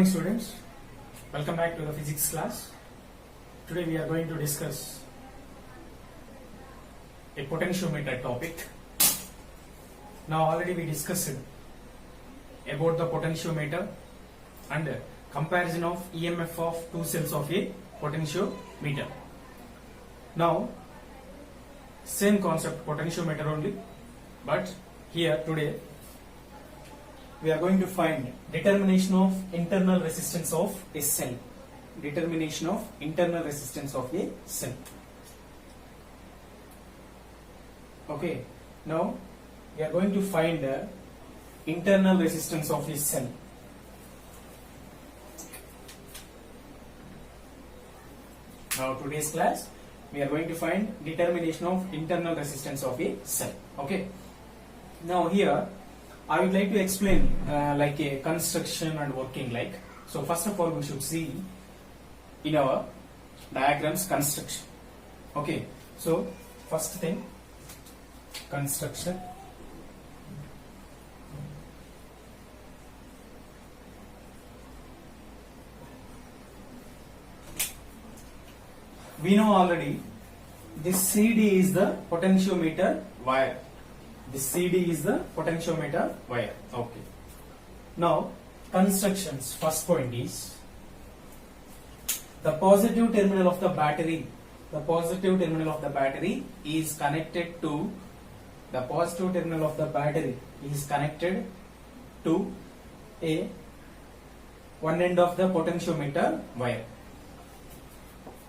students, welcome back to the physics class. Today we are going to discuss a potentiometer topic. Now already we discussed about the potentiometer and comparison of EMF of two cells of a potentiometer. Now same concept, potentiometer only, but here today we are going to find determination of internal resistance of a cell. Determination of internal resistance of a cell. Okay, now we are going to find the internal resistance of a cell. Now today's class we are going to find determination of internal resistance of a cell. Okay, now here I would like to explain like a construction and working like. So first of all we should see in our diagrams construction. Okay, so first thing, construction. We know already this CD is the potentiometer wire. This CD is the potentiometer wire. Okay. Now constructions. First point is the positive terminal of the battery. The positive terminal of the battery is connected to a one end of the potentiometer wire.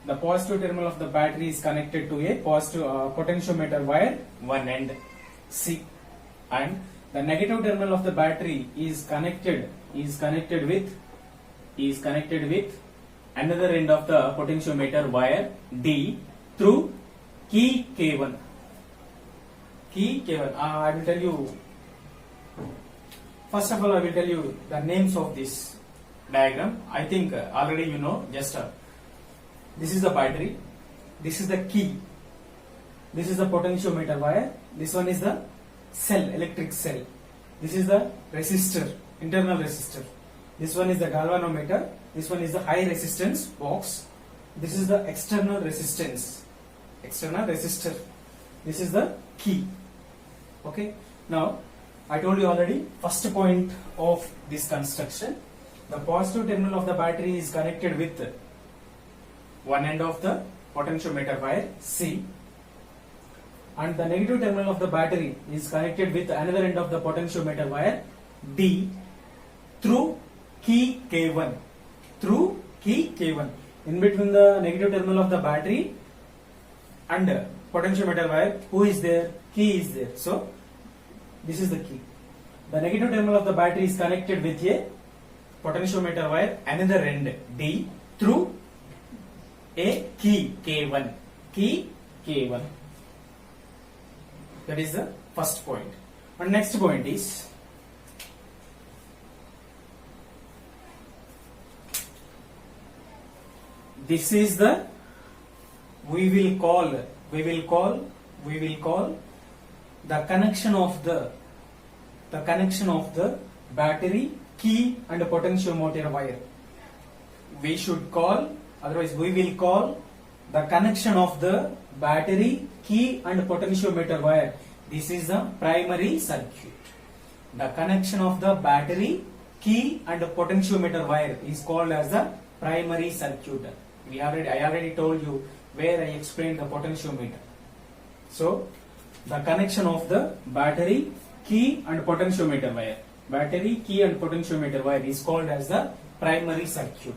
The positive terminal of the battery is connected to a positive potentiometer wire one end C, and the negative terminal of the battery is connected with another end of the potentiometer wire D through key K1. I will tell you. First of all, I will tell you the names of this diagram. I think already you know. Just this is the battery. This is the key. This is the potentiometer wire. This one is the cell, electric cell. This is the resistor, internal resistor. This one is the galvanometer. This one is the high resistance box. This is the external resistance, external resistor. This is the key. Okay. Now I told you already, first point of this construction, the positive terminal of the battery is connected with one end of the potentiometer wire C, and the negative terminal of the battery is connected with another end of the potentiometer wire D through key K1. In between the negative terminal of the battery and potentiometer wire, who is there? Key is there. So this is the key. The negative terminal of the battery is connected with a potentiometer wire another end D through a key K1. That is the first point. And next point is this is the we will call the connection of the battery key and potentiometer wire. We should call, otherwise we will call the connection of the battery key and potentiometer wire. This is the primary circuit. The connection of the battery key and potentiometer wire is called as the primary circuit. I already told you where I explained the potentiometer. So the connection of the battery key and potentiometer wire. Battery key and potentiometer wire is called as the primary circuit.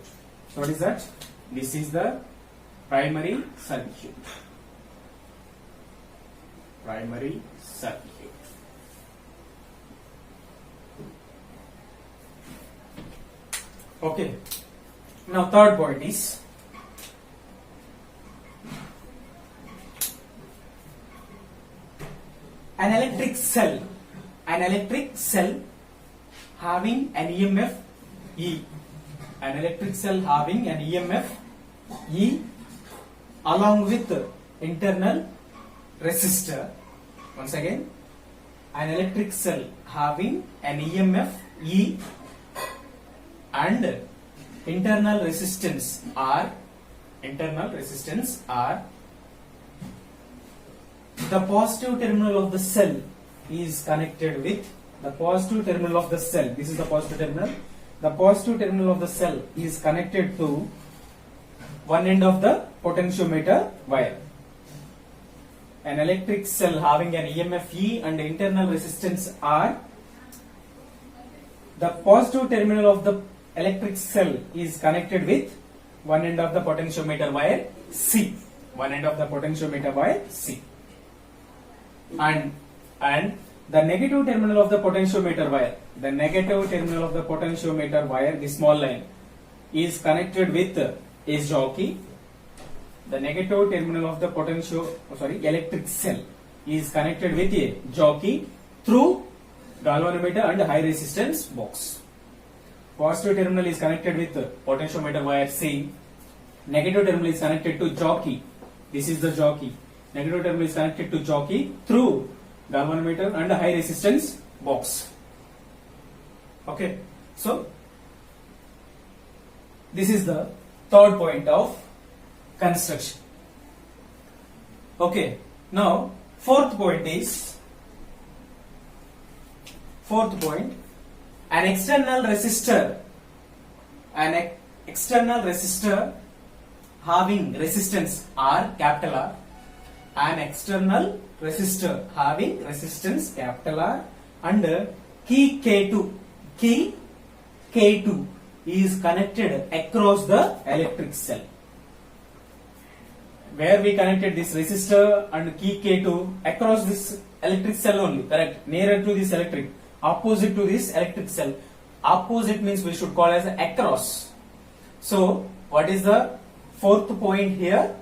So what is that? This is the primary circuit. Primary circuit. Okay. Now third point is an electric cell having an EMF E. An electric cell having an EMF E along with internal resistor. Once again, an electric cell having an EMF E and internal resistance R, the positive terminal of the cell is connected with the positive terminal of the cell. This is the positive terminal. The positive terminal of the cell is connected to one end of the potentiometer wire. An electric cell having an EMF E and internal resistance R. The positive terminal of the electric cell is connected with one end of the potentiometer wire C. One end of the potentiometer wire C. And the negative terminal of the potentiometer wire, this small line, is connected with a jockey. The negative terminal of the electric cell is connected with a jockey through galvanometer and high resistance box. Positive terminal is connected with potentiometer wire C. Negative terminal is connected to jockey. This is the jockey. Negative terminal is connected to jockey through galvanometer and high resistance box. Okay, so this is the third point of construction. Okay, now fourth point, an external resistor having resistance R, capital R, an external resistor having resistance capital R and key K2 is connected across the electric cell. Where we connected this resistor and key K2 across this electric cell only, correct? Nearer to this electric, opposite to this electric cell. Opposite means we should call as across. So what is the fourth point here?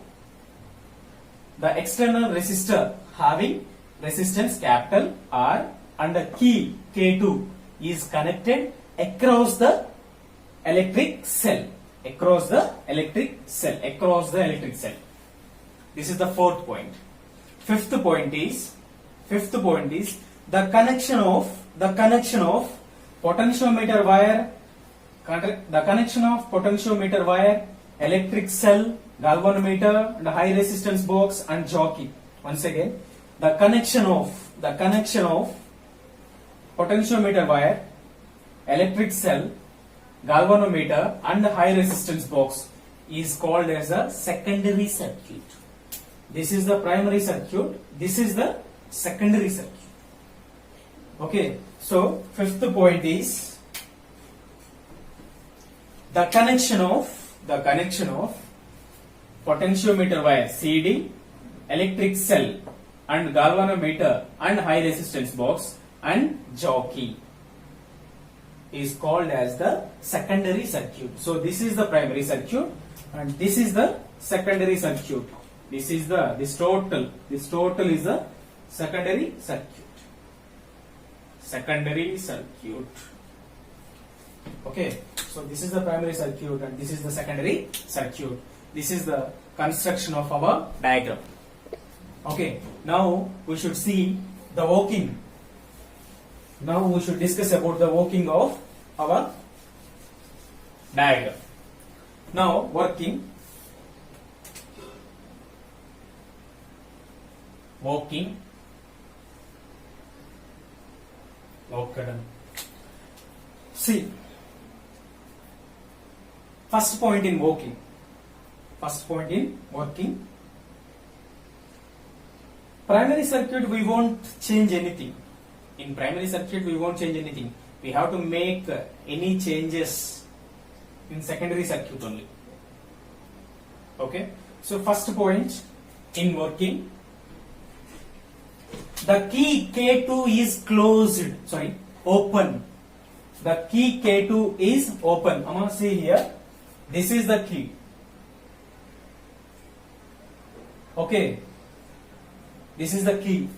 The external resistor having resistance capital R and the key K2 is connected across the electric cell. This is the fourth point. Fifth point is the connection of potentiometer wire, electric cell, galvanometer and high resistance box and jockey. Once again, the connection of potentiometer wire, electric cell, galvanometer and high resistance box is called as a secondary circuit. This is the primary circuit, this is the secondary circuit. Okay, so fifth point is the connection of potentiometer wire CD, electric cell and galvanometer and high resistance box and jockey is called as the secondary circuit. So this is the primary circuit and this is the secondary circuit. This total is the secondary circuit. Okay, so this is the primary circuit and this is the secondary circuit. This is the construction of our diagram. Okay, now we should see the working. Now we should discuss about the working of our diagram. Now working. Okay. See, first point in working. Primary circuit we won't change anything. In primary circuit we won't change anything. We have to make any changes in secondary circuit only. Okay. So first point in working. The key K2 is open. The key K2 is open. I'm going to see here. This is the key. Okay. This is the key.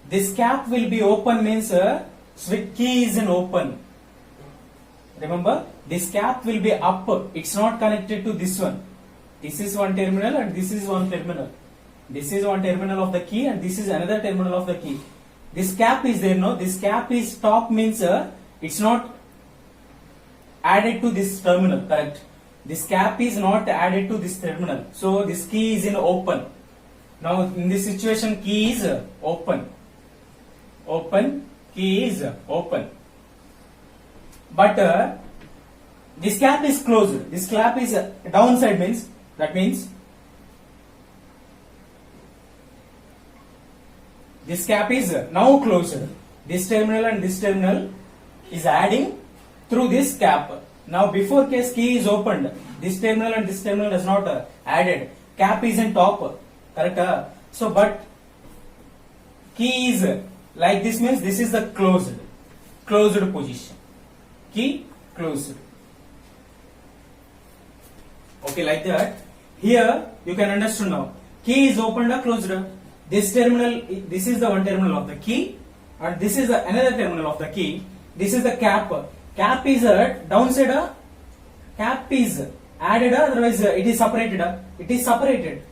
This cap will be open means switch key is in open. Remember, this cap will be up. It's not connected to this one. This is one terminal and this is one terminal. This is one terminal of the key and this is another terminal of the key. This cap is there, no? This cap is top means it's not added to this terminal, correct? This cap is not added to this terminal, so this key is in open. Now in this situation, key is open. Key is open. But this cap is closed. This cap is downside, means that means this cap is now closed. This terminal and this terminal is adding through this cap. Now before case key is opened, this terminal and this terminal is not added. Cap is in top, correct? So but key is like this, means this is the closed position. Key closed. Okay, like that. Here you can understand now. Key is opened or closed. This terminal, this is the one terminal of the key, and this is the another terminal of the key. This is the cap. Cap is downside. Cap is added, otherwise it is separated. It is separated,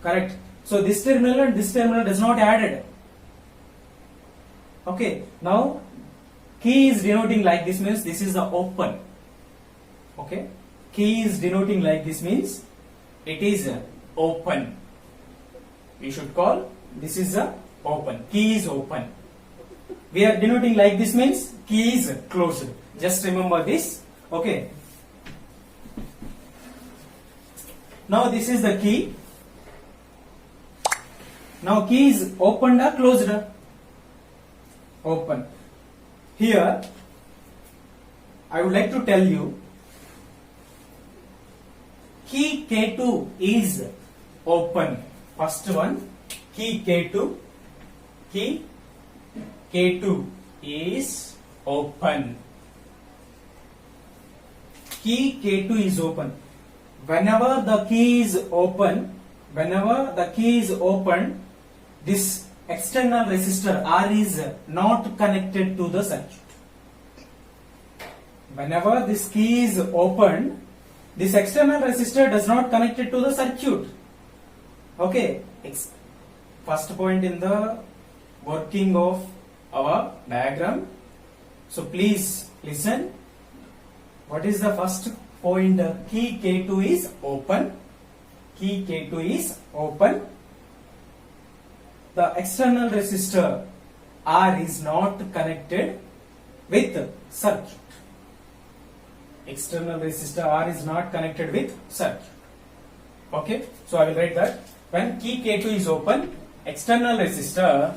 correct? So this terminal and this terminal does not added. Okay, now key is denoting like this, means this is the open. Okay, key is denoting like this, means it is open. We should call this is the open. Key is open. We are denoting like this, means key is closed. Just remember this. Okay. Now this is the key. Now key is opened or closed? Open. Here I would like to tell you, key K2 is open. First one, key K2. Key K2 is open. Key K2 is open. Whenever the key is open, this external resistor R is not connected to the circuit. Whenever this key is opened, this external resistor does not connected to the circuit. Okay, first point in the working of our diagram. So please listen. What is the first point? Key K2 is open. Key K2 is open. The external resistor R is not connected with circuit. External resistor R is not connected with circuit. Okay, so I will write that. When key K2 is open, external resistor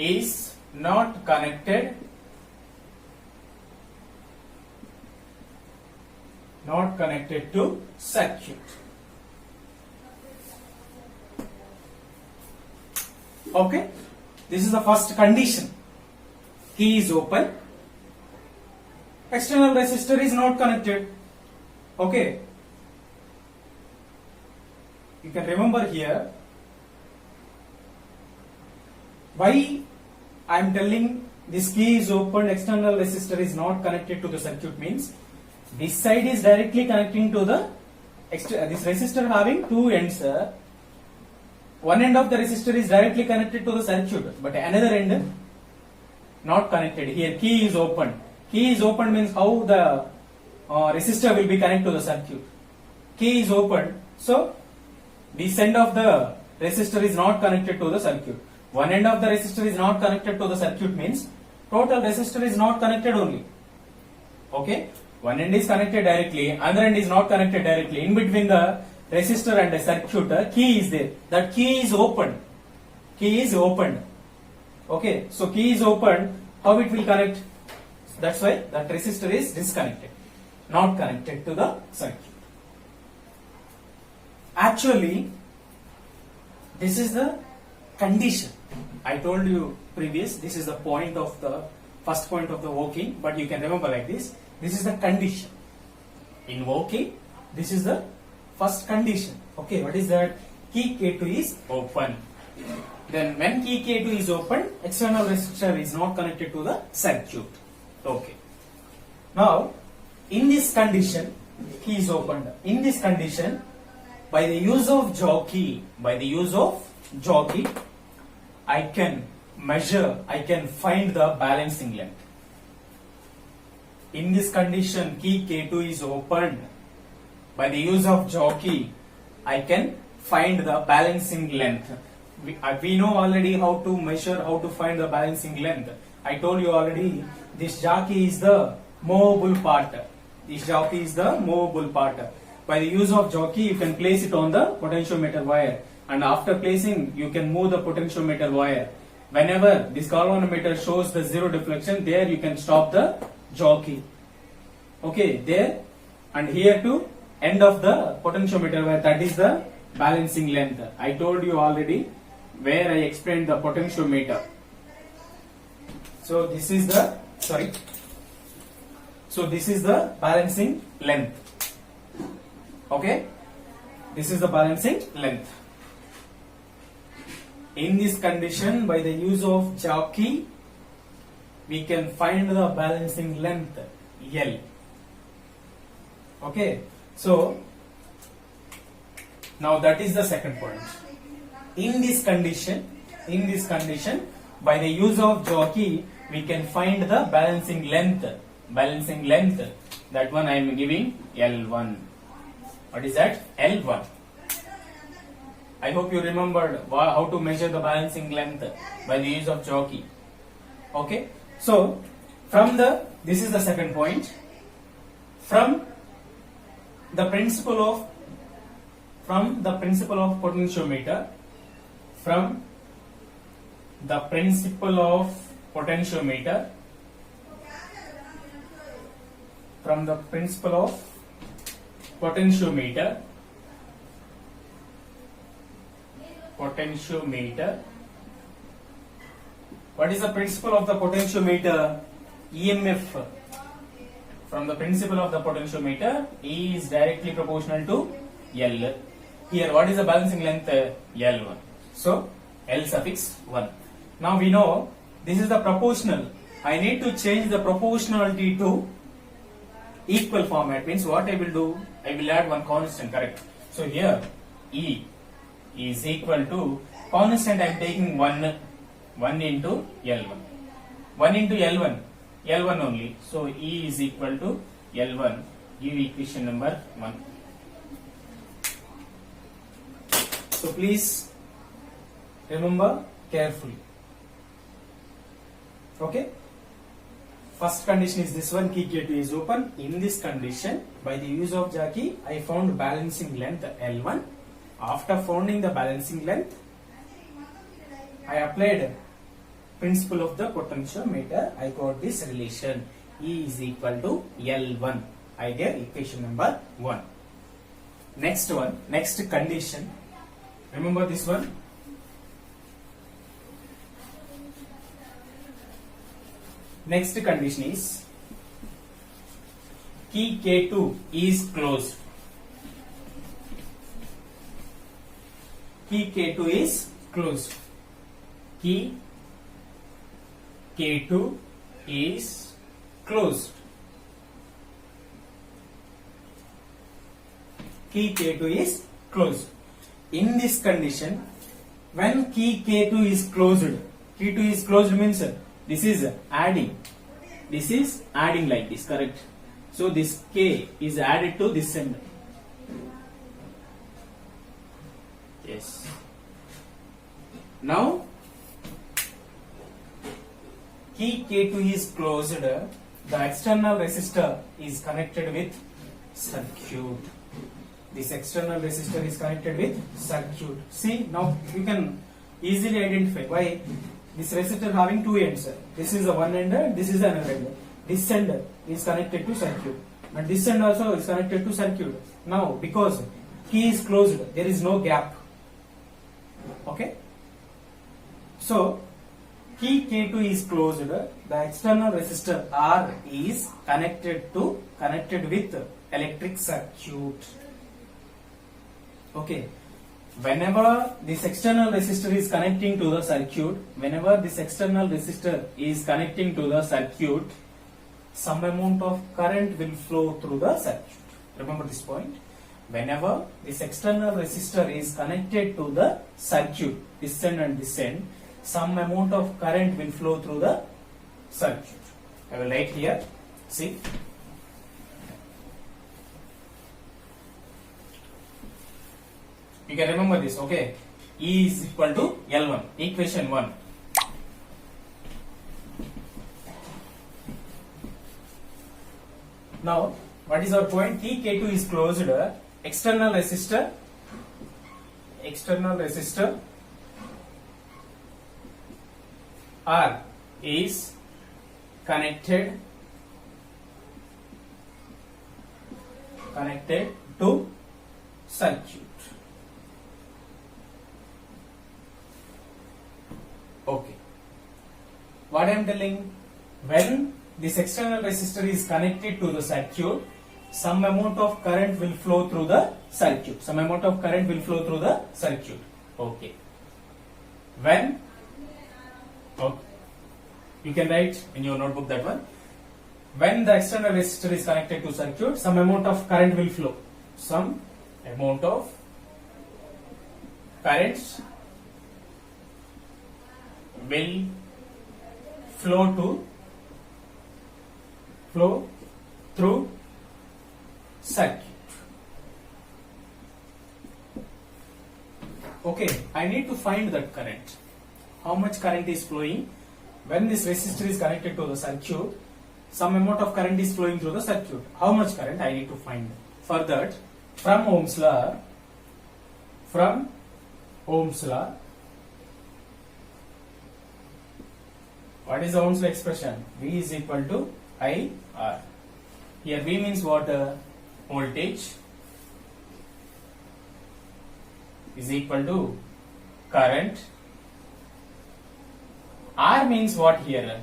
is not connected to circuit. Okay, this is the first condition. Key is open, external resistor is not connected. Okay, you can remember here why I am telling this key is open, external resistor is not connected to the circuit, means this side is directly connecting to the this resistor having two ends. One end of the resistor is directly connected to the circuit, but another end not connected. Here key is open. Key is open means how the resistor will be connected to the circuit. Key is open, so this end of the resistor is not connected to the circuit. One end of the resistor is not connected to the circuit, means total resistor is not connected only. Okay, one end is connected directly, other end is not connected directly. In between the resistor and the circuit, key is there. That key is open. Key is opened. Okay, so key is opened. How it will connect? That's why that resistor is disconnected, not connected to the circuit. Actually, this is the condition. I told you previous, this is the point of the first point of the working, but you can remember like this. This is the condition. In working, this is the first condition. Okay, what is that? Key K2 is open. Then when key K2 is open, external resistor is not connected to the circuit. Okay. Now, in this condition, key is opened. In this condition, by the use of jockey, I can measure, I can find the balancing length. In this condition, key K2 is opened. By the use of jockey, I can find the balancing length. We know already how to measure, how to find the balancing length. I told you already, this jockey is the movable part. This jockey is the movable part. By the use of jockey, you can place it on the potentiometer wire, and after placing, you can move the potentiometer wire. Whenever this galvanometer shows the zero deflection, there you can stop the jockey. Okay, there and here to end of the potentiometer wire, that is the balancing length. I told you already where I explained the potentiometer. So this is the balancing length. Okay, this is the balancing length. In this condition, by the use of jockey, we can find the balancing length L. Okay, so now that is the second point. In this condition, by the use of jockey, we can find the balancing length. That one I am giving L1. What is that? L1. I hope you remembered how to measure the balancing length by the use of jockey. Okay, so this is the second point. From the principle of potentiometer, what is the principle of the potentiometer? EMF. From the principle of the potentiometer, E is directly proportional to L. Here, what is the balancing length? L1. So, L suffix 1. Now we know this is the proportional. I need to change the proportionality to equal format. Means what I will do? I will add one constant, correct? So here, E is equal to constant. I am taking 1 into L1. 1 into L1 only. So E is equal to L1. Give equation number 1. So please remember carefully. Okay. First condition is this one, key K2 is open. In this condition, by the use of jockey, I found balancing length L1. After finding the balancing length, I applied principle of the potentiometer. I got this relation E is equal to L1. I get equation number 1. Next condition. Remember this one. Next condition is key K2 is closed. Key K2 is closed. Key K2 is closed. Key K2 is closed. In this condition, when key K2 is closed, K2 is closed means this is adding. This is adding like this, correct? So this K is added to this end. Yes. Now key K2 is closed. The external resistor is connected with circuit. This external resistor is connected with circuit. See, now you can easily identify why this resistor having two ends. This is the one end, this is another end. This end is connected to circuit, and this end also is connected to circuit. Now, because key is closed, there is no gap. Okay. So, key K2 is closed. The external resistor R is connected with electric circuit. Okay. Whenever this external resistor is connecting to the circuit, some amount of current will flow through the circuit. Remember this point. Whenever this external resistor is connected to the circuit, this end and this end, some amount of current will flow through the circuit. I will write here. See. You can remember this, okay? E is equal to L1, equation 1. Now, what is our point? Key K2 is closed. External resistor R is connected to circuit. Okay. What I am telling? When this external resistor is connected to the circuit, some amount of current will flow through the circuit. Okay. When? Okay. You can write in your notebook that one. When the external resistor is connected to circuit, some amount of current will flow. Some amount of current will flow through circuit. Okay, I need to find that current. How much current is flowing? When this resistor is connected to the circuit, some amount of current is flowing through the circuit. How much current I need to find? For that, from Ohm's law, what is the Ohm's law expression? V is equal to IR. Here V means what? Voltage is equal to current. R means what here?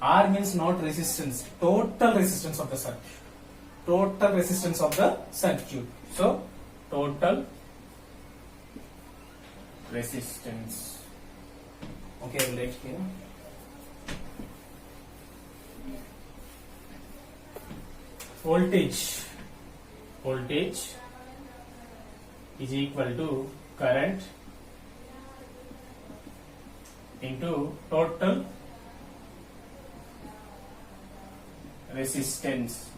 R means not resistance, total resistance of the circuit. So, total resistance. Okay, I will write here. Voltage is equal to current into total resistance.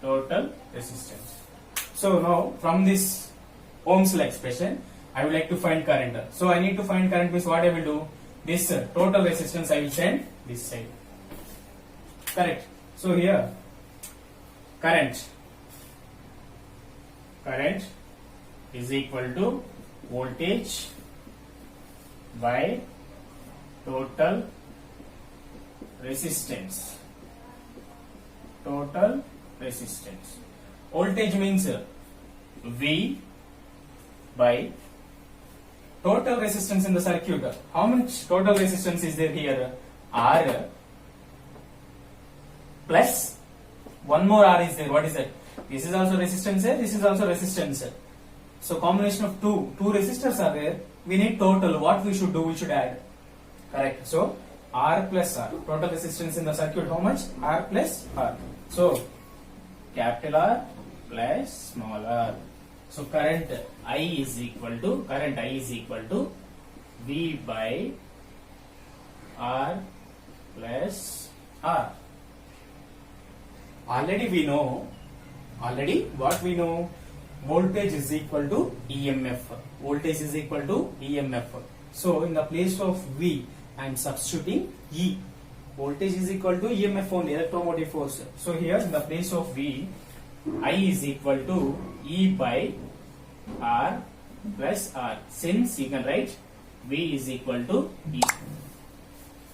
So now from this Ohm's law expression, I would like to find current. So I need to find current means what I will do? This total resistance I will send this side. Correct. So here current is equal to voltage by total resistance. Voltage means V by total resistance in the circuit. How much total resistance is there here? R plus one more R is there. What is that? This is also resistance here, this is also resistance here. So combination of two resistors are there. We need total. What we should do? We should add. Correct. So R plus R. Total resistance in the circuit how much? R plus R. So capital R plus small r. So current I is equal to V by R plus R. Already what we know? Voltage is equal to EMF. So in the place of V, I am substituting E. Voltage is equal to EMF only, electromotive force. So here in the place of V, I is equal to E by R plus R. Since you can write V is equal to E.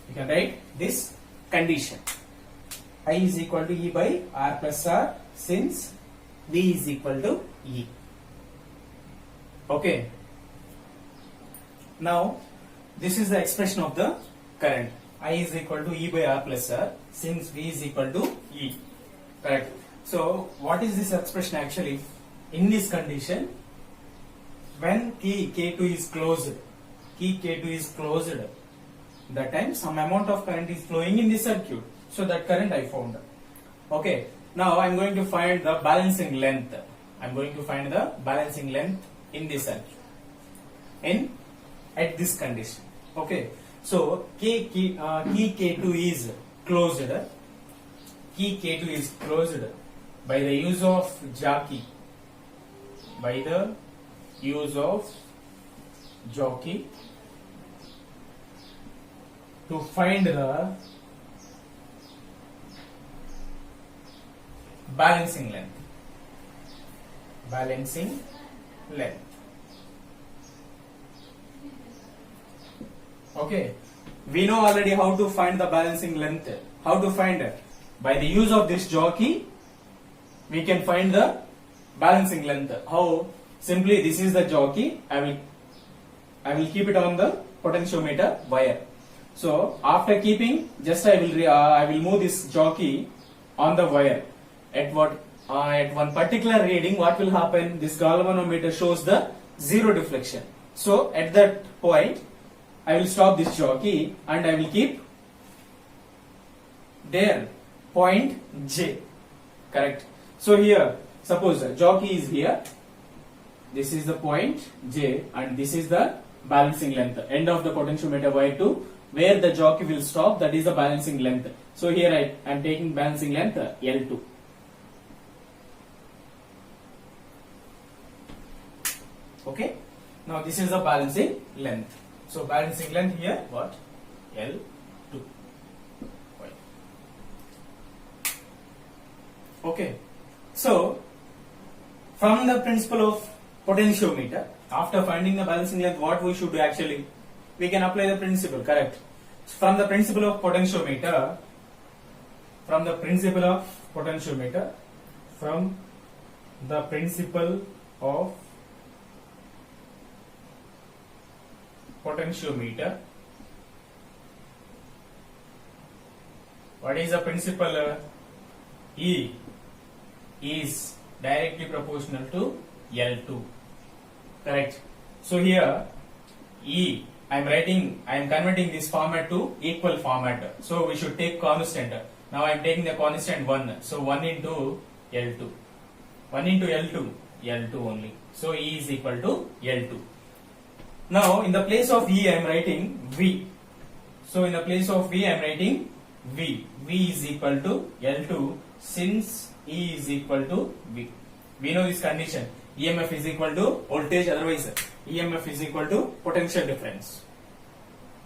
You can write this condition. I is equal to E by R plus R since V is equal to E. Okay. Now this is the expression of the current. I is equal to E by R plus R since V is equal to E. Correct. So what is this expression actually? In this condition, when key K2 is closed, that time some amount of current is flowing in the circuit. So that current I found. Okay. Now I am going to find the balancing length. In this circuit. in at this condition. Okay, so key K2 is closed. Key K2 is closed by the use of jockey. By the use of jockey to find the balancing length. Balancing length. Okay, we know already how to find the balancing length. How to find it? By the use of this jockey, we can find the balancing length. How? Simply, this is the jockey. I will keep it on the potentiometer wire. So after keeping, just I will move this jockey on the wire. At one particular reading, what will happen? This galvanometer shows the zero deflection. So at that point, I will stop this jockey and I will keep there point J. Correct. So here, suppose the jockey is here. This is the point J and this is the balancing length. End of the potentiometer wire to where the jockey will stop, that is the balancing length. So here I am taking balancing length L2. Okay. Now this is the balancing length. So balancing length here what? L2. Okay. So from the principle of potentiometer, after finding the balancing length, what we should do actually? We can apply the principle, correct? From the principle of potentiometer, from the principle of potentiometer, what is the principle? E is directly proportional to L2. Correct. So here E, I am converting this format to equal format. So we should take constant. Now I am taking the constant 1. So 1 into L2. 1 into L2, L2 only. So E is equal to L2. Now in the place of E I am writing V. So in the place of V I am writing V. V is equal to L2 since E is equal to V. We know this condition. EMF is equal to voltage, otherwise EMF is equal to potential difference.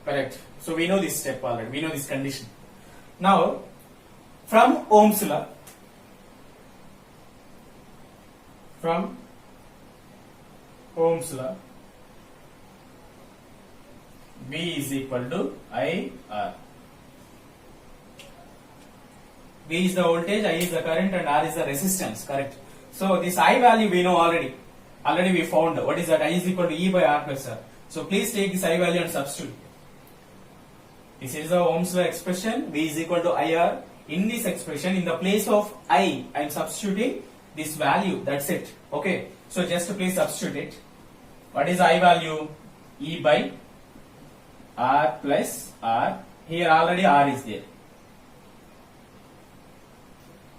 Correct. So we know this step already. We know this condition. Now from Ohm's law, V is equal to IR. V is the voltage, I is the current and R is the resistance. Correct. So this I value we know already. Already we found. What is that? I is equal to E by R plus R. So please take this I value and substitute. This is the Ohm's law expression. V is equal to IR. In this expression, in the place of I am substituting this value. That's it. Okay. So just please substitute it. What is I value? E by R plus R. Here already R is there.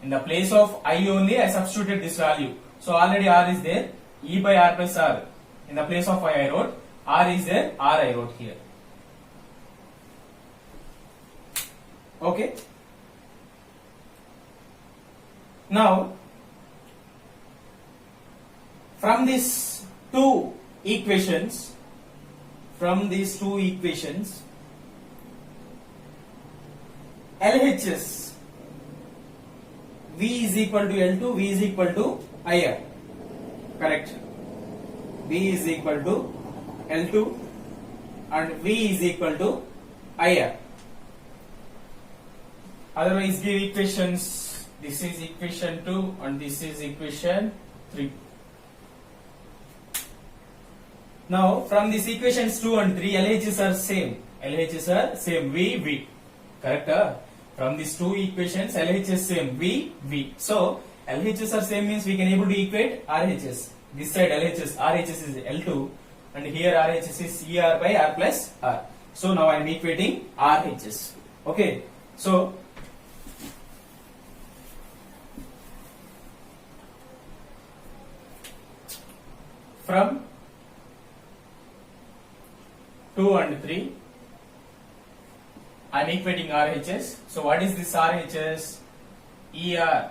In the place of I only, I substituted this value. So already R is there. E by R plus R. In the place of I wrote. R is there. R I wrote here. Okay. Now, from these two equations, LHS, V is equal to L2, V is equal to IR. Correct. V is equal to L2 and V is equal to IR. Otherwise give equations. This is equation 2 and this is equation 3. Now from these equations 2 and 3, LHS are same. V, V. Correct? From these two equations, LHS same. V, V. So LHS are same means we can able to equate RHS. This side LHS, RHS is L2 and here RHS is ER by R plus R. So now I am equating RHS. Okay. So 2 and 3. I'm equating RHS. So what is this RHS? ER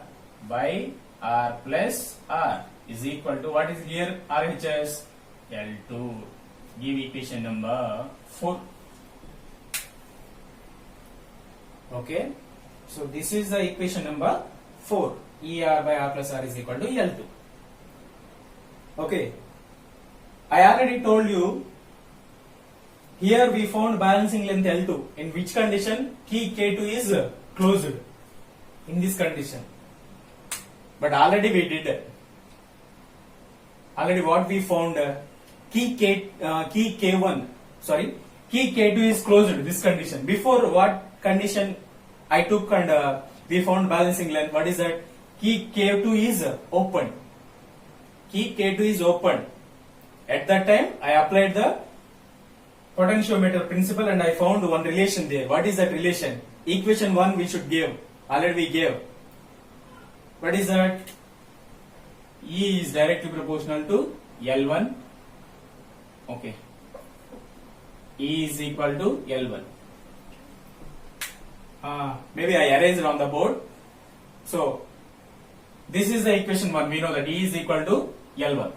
by R plus R is equal to, what is here RHS? L2. Give equation number 4. Okay. So this is the equation number 4. ER by R plus R is equal to L2. Okay. I already told you, here we found balancing length L2. In which condition? Key K2 is closed. In this condition. But already we did. Already what we found? Key K1. Sorry. Key K2 is closed. This condition. Before what condition I took and we found balancing length? What is that? Key K2 is open. Key K2 is open. At that time, I applied the potentiometer principle and I found one relation there. What is that relation? Equation 1 we should give. Already we gave. What is that? E is directly proportional to L1. Okay. E is equal to L1. Maybe I erased on the board. So, this is the equation 1. We know that E is equal to L1.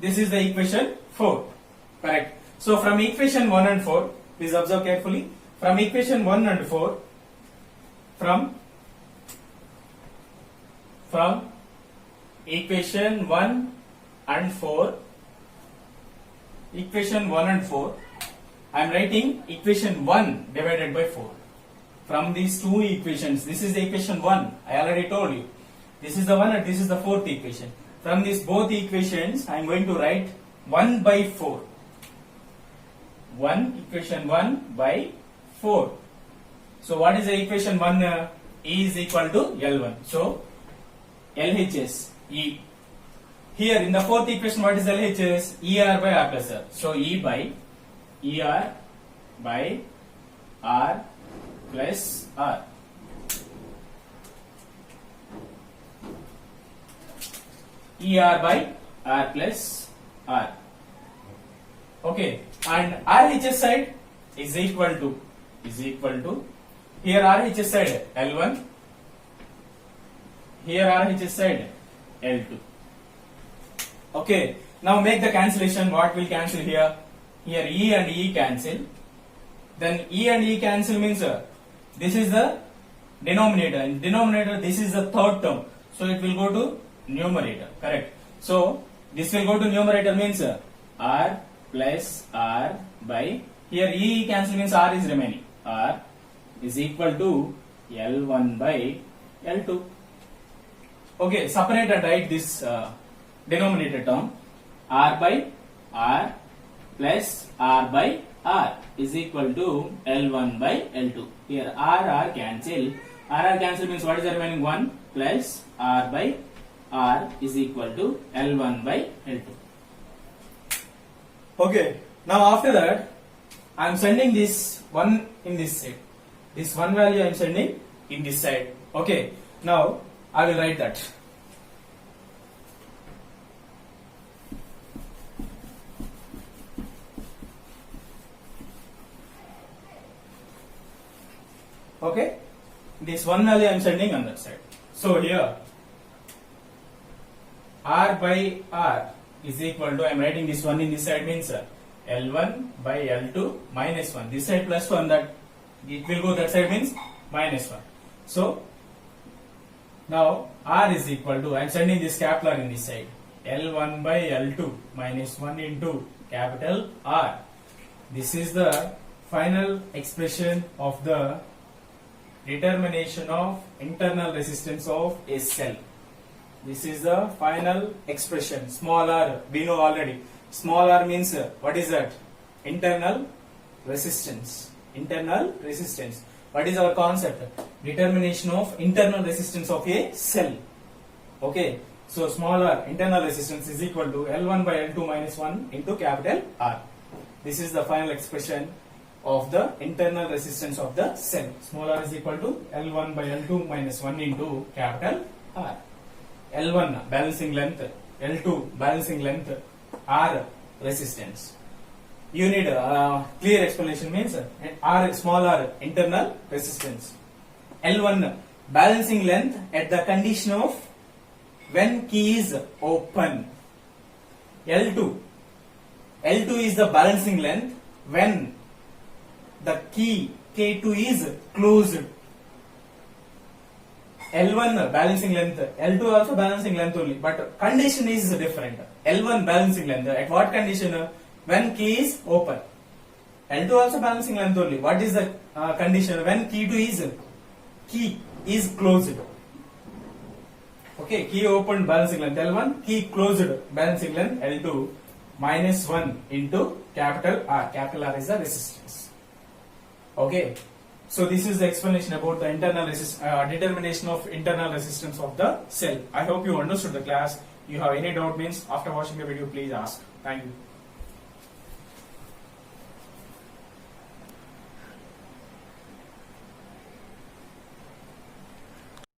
This is the equation 4. Correct. So from equation 1 and 4, please observe carefully. From equation 1 and 4, from equation 1 and 4, I am writing equation 1 divided by 4. From these two equations, this is the equation 1. I already told you. This is the one and this is the fourth equation. From these both equations, I am going to write 1 by 4. Equation 1 by 4. So what is the equation 1? E is equal to L1. So LHS E. Here in the fourth equation, what is LHS? ER by R plus R. So E by ER by R plus R. ER by R plus R. Okay, and RHS side is equal to here RHS side L1, here RHS side L2. Okay, now make the cancellation. What will cancel here? Here E and E cancel. Then E and E cancel means this is the denominator. In denominator, this is the third term. So it will go to numerator. Correct. So this will go to numerator means R plus R by, here E cancel means R is remaining. R is equal to L1 by L2. Okay, separate and write this denominator term. R by R plus R by R is equal to L1 by L2. Here R cancel. R cancel means what is the remaining? 1 plus R by R is equal to L1 by L2. Okay, now after that, I am sending this one in this side. This one value I am sending in this side. Okay, now I will write that. Okay, this one value I am sending on that side. So here R by R is equal to, I am writing this one in this side means L1 by L2 minus 1. This side plus 1, that it will go that side means minus 1. So now R is equal to, I am sending this capital R in this side, L1 by L2 minus 1 into capital R. This is the final expression of the determination of internal resistance of a cell. This is the final expression. Small r, we know already. Small r means what is that? Internal resistance. Internal resistance. What is our concept? Determination of internal resistance of a cell. Okay. So small r, internal resistance, is equal to L1 by L2 minus 1 into capital R. This is the final expression of the internal resistance of the cell. Small r is equal to L1 by L2 minus 1 into capital R. L1 balancing length, L2 balancing length, R resistance. you need clear explanation means R small r internal resistance. L1 balancing length at the condition of when key is open. L2 is the balancing length when the key K2 is closed. L1 balancing length, L2 also balancing length only, but condition is different. L1 balancing length at what condition? When key is open. L2 also balancing length only. What is the condition? When key is closed. Okay, key opened balancing length L1, key closed balancing length L2 minus 1 into capital R. Capital R is the resistance. Okay, so this is the explanation about the internal determination of internal resistance of the cell. I hope you understood the class. You have any doubt means after watching the video please ask. Thank you.